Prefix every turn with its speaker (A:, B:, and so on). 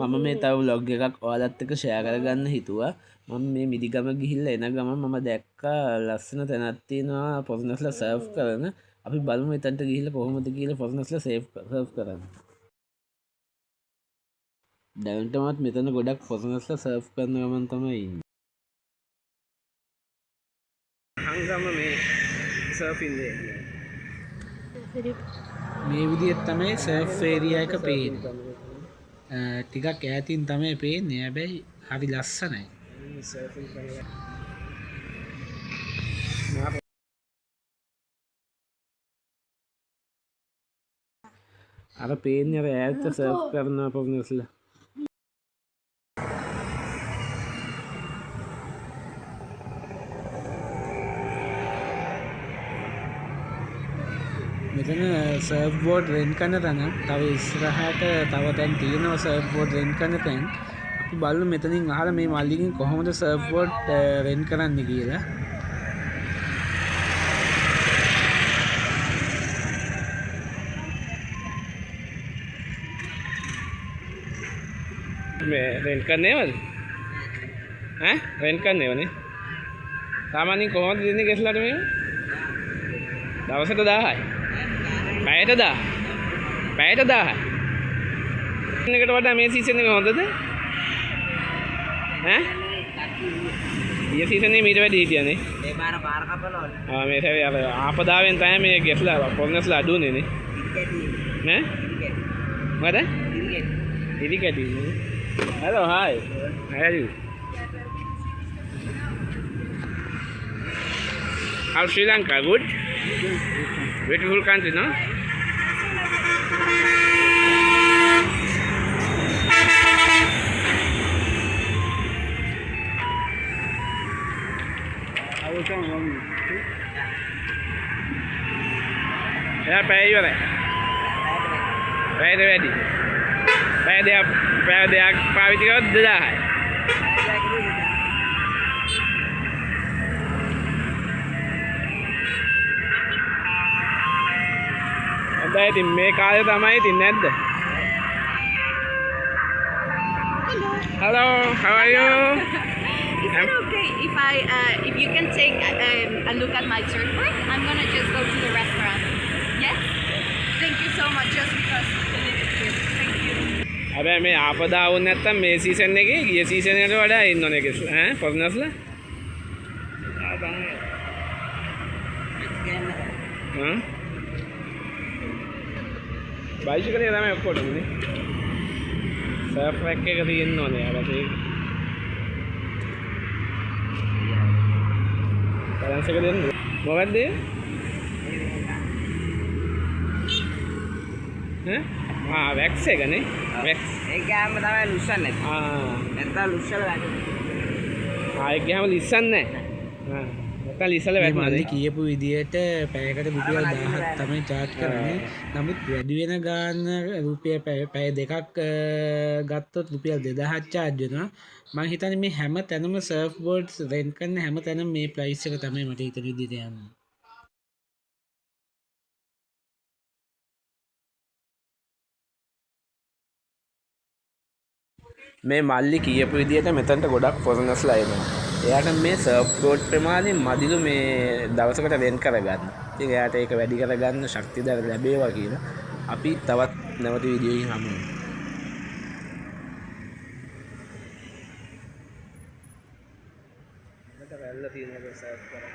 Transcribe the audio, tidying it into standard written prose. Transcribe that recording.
A: මම මේ තව බ්ලොග් එකක් ඔයාලත් එක්ක ෂෙයා කරගන්න හිතුවා. මම මේ මිදිගම ගිහිල්ලා එන ගමන් මම දැක්කා ලස්සන තැනක් තියෙනවා ෆොරිනර්ස්ලා සර්ව් කරන. අපි බලමු එතනට ගිහිල්ලා කොහොමද කියලා ෆොරිනර්ස්ලා සර්ව් කරන්නේ. දැනටමත් මෙතන ගොඩක් ෆොරිනර්ස්ලා සර්ව් කරන ගමන් තමයි ඉන්නේ. හංගම මේ සර්ෆින් එකේ මේ විදිහට තමයි සර්ෆ් ඒරියා එක පේන්නේ. ටිකක් ඈතින් තමයි පේන්නේ. හැබැයි හරි ලස්සනයි. අර පේන්නේ අර ඈත සර්ෆ් කරන පොගනස්ලා. මෙතන සර්ෆ් බෝඩ් රෙන්ට් කරන තැන තව ඉස්සරහට තව තැන් තියෙනවා සර්ෆ් බෝඩ් රෙන්ට් කරන තැන්. අපි බලමු මෙතනින් අහලා මේ මල්ලිකින් කොහොමද සර්ෆ් බෝඩ් රෙන්ට් කරන්නේ කියලා. මේ රෙන්ට් කරන්නේවද? රෙන්ට් කරන්නේවනේ. සාමාන්‍යයෙන් කොහොමද දෙන්නේ ගෙස්ලාට මේක? දවසට 1000යි. පැයට 1000. පැයට 1000යි. එකට වඩා මේ සීසන් එක හොඳද? ඊයේ සීසන් එකේ මීට වැඩි හිටියානේ. මේ පාර කපනවනේ. මේ සැරේ අර ආපදාවෙන් තමයි මේ ගෙස්ලා පොගනස්ලා අඩුනේ නේ. මොකද? ඉරිකැටි. Hello, hi. How are you? How's Sri Lanka? Good? Beautiful country, no? I will come along with you. Yeah, pay you right. Pay the ready. Pay the පාවිච්චි කරොත් 2000යි. හොඳයි ඉතින් මේ කාලේ තමයි ඉතින් නැද්ද? Hello, how are you?
B: Is it okay if you can take a look at my surfboard? I'm gonna just go to the restaurant. Yes? Thank you so much just because you live here. Thank you.
A: හැබැයි මේ ආපදා වුණ නැත්තම් මේ season එකේ ගිය season එකට වඩා ඉන්න ඕනේ කෙස් ෆොරිනර්ස්ලා. බයිසිකලේ තමයි ඔක්කොටම නේ. සර්ෆ් රැක් එක තියෙන්න ඕනේ අර ඒක. බැලන්ස් එක දෙන්න. මොකක්ද ඒ? වැක්ස් එකනේ. වැක්ස්.
C: ඒක ගෑම තමයි ලුස්සන්නේ. නැත්නම් ලුස්සල වැටෙනවා.
A: ඒක ගෑම ලිස්සන්නේ නැහැ. නැත්නම් ලිස්සල වැටෙනවා. මල්ලි කියපු විදියට පැයකට රුපියල් 1000ක් තමයි charge කරන්නේ. නමුත් වැඩි වෙන ගාන රුපියල් පැය දෙකක් ගත්තොත් රුපියල් 2000ක් charge වෙනවා. මම හිතන්නේ මේ හැම තැනම surf boards rent කරන හැම තැනම මේ price එක තමයි මට හිතෙන විදිහට යන්නේ. මේ මල්ලි කියපු විදිහට මෙතනට ගොඩක් ෆොරිනර්ස්ලා එනවා. එයාට මේ සර්ෆ් බෝඩ් ප්‍රමාණය මදිලු මේ දවසකට වෙන් කරගන්න. ඉතින් එයාට ඒක වැඩි කරගන්න ශක්තිය ලැබේවා කියලා අපි තවත් නැවත වීඩියෝ එකකින් හමු වෙනවා. මට වැල්ල තියෙනවා සර්ෆ් කරන්න.